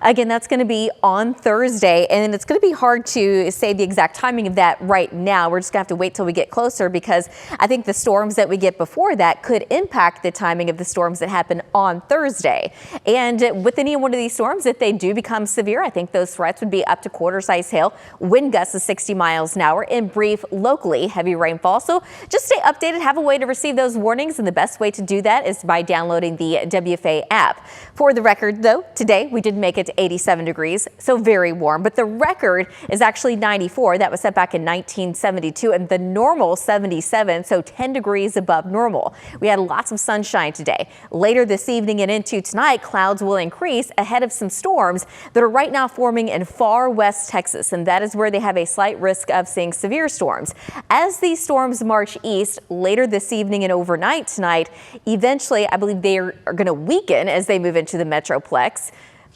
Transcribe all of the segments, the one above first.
Again, that's going to be on Thursday, and it's going to be hard to say the exact timing of that right now. We're just going to have to wait till we get closer, because I think the storms that we get before that could impact the timing of the storms that happen on Thursday. And with any one of these storms, if they do become severe, I think those threats would be up to quarter-size hail, wind gusts of 60 miles an hour, and brief locally heavy rainfall. So just stay updated, have a way to receive those warnings, and the best way to do that is by downloading the WFA app. For the record, though, today we did make it to 87 degrees, so very warm, but the record is actually 94. That was set back in 1972, and the normal 77, so 10 degrees above normal. We had lots of sunshine today. Later this evening and into tonight, clouds will increase ahead of some storms that are right now forming in far west Texas, and that is where they have a slight risk of seeing severe storms. As these storms march east later this evening and overnight tonight, eventually I believe they are going to weaken as they move into the Metroplex.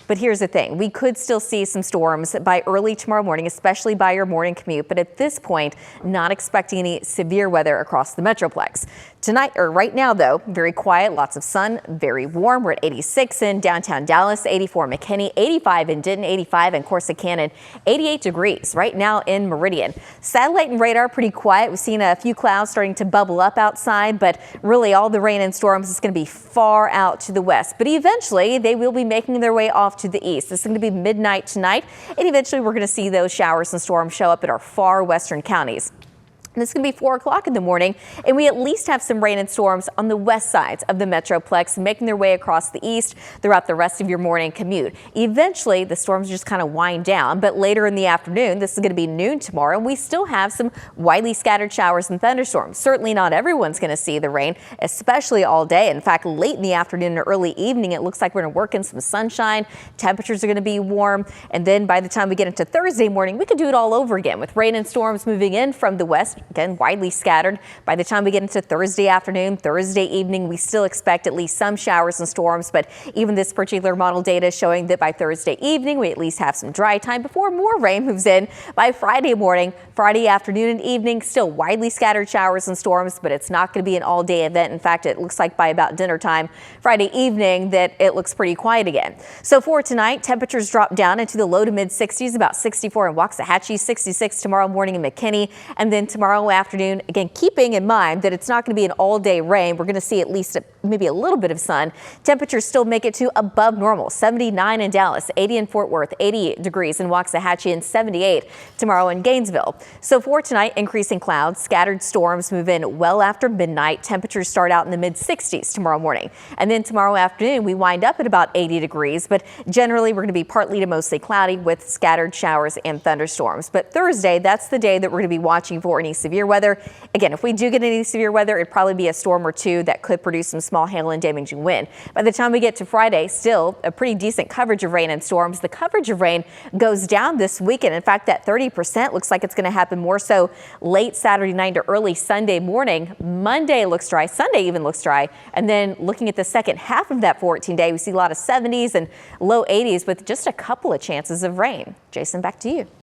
But here's the thing, we could still see some storms by early tomorrow morning, especially by your morning commute. But at this point, not expecting any severe weather across the Metroplex. Tonight, or right now, though, very quiet, lots of sun, very warm. We're at 86 in downtown Dallas, 84 McKinney, 85 in Denton, 85 in Corsicana, 88 degrees right now in Meridian. Satellite and radar pretty quiet. We've seen a few clouds starting to bubble up outside, but really all the rain and storms is going to be far out to the west. But eventually, they will be making their way off to the east. This is going to be midnight tonight, and eventually we're going to see those showers and storms show up in our far western counties. This is going to be 4 o'clock in the morning, and we at least have some rain and storms on the west sides of the Metroplex making their way across the east throughout the rest of your morning commute. Eventually, the storms just kind of wind down, but later in the afternoon, this is going to be noon tomorrow, and we still have some widely scattered showers and thunderstorms. Certainly not everyone's going to see the rain, especially all day. In fact, late in the afternoon and early evening, it looks like we're going to work in some sunshine. Temperatures are going to be warm, and then by the time we get into Thursday morning, we could do it all over again with rain and storms moving in from the west. Again, widely scattered. By the time we get into Thursday afternoon, Thursday evening, we still expect at least some showers and storms. But even this particular model data is showing that by Thursday evening, we at least have some dry time before more rain moves in by Friday morning. Friday afternoon and evening, still widely scattered showers and storms, but it's not going to be an all-day event. In fact, it looks like by about dinner time Friday evening that it looks pretty quiet again. So for tonight, temperatures drop down into the low to mid 60s, about 64 in Waxahachie, 66 tomorrow morning in McKinney, and then tomorrow afternoon, again, keeping in mind that it's not going to be an all-day rain. We're going to see at least maybe a little bit of sun. Temperatures still make it to above normal, 79 in Dallas, 80 in Fort Worth, 80 degrees in Waxahachie, and 78 tomorrow in Gainesville. So for tonight, increasing clouds, scattered storms move in well after midnight. Temperatures start out in the mid-60s tomorrow morning. And then tomorrow afternoon, we wind up at about 80 degrees, but generally we're going to be partly to mostly cloudy with scattered showers and thunderstorms. But Thursday, that's the day that we're going to be watching for any severe weather. Again, if we do get any severe weather, it'd probably be a storm or two that could produce some small hail and damaging wind. By the time we get to Friday, still a pretty decent coverage of rain and storms. The coverage of rain goes down this weekend. In fact, that 30% looks like it's going to happen more so late Saturday night or early Sunday morning. Monday looks dry. Sunday even looks dry. And then looking at the second half of that 14-day, we see a lot of 70s and low 80s with just a couple of chances of rain. Jason, back to you.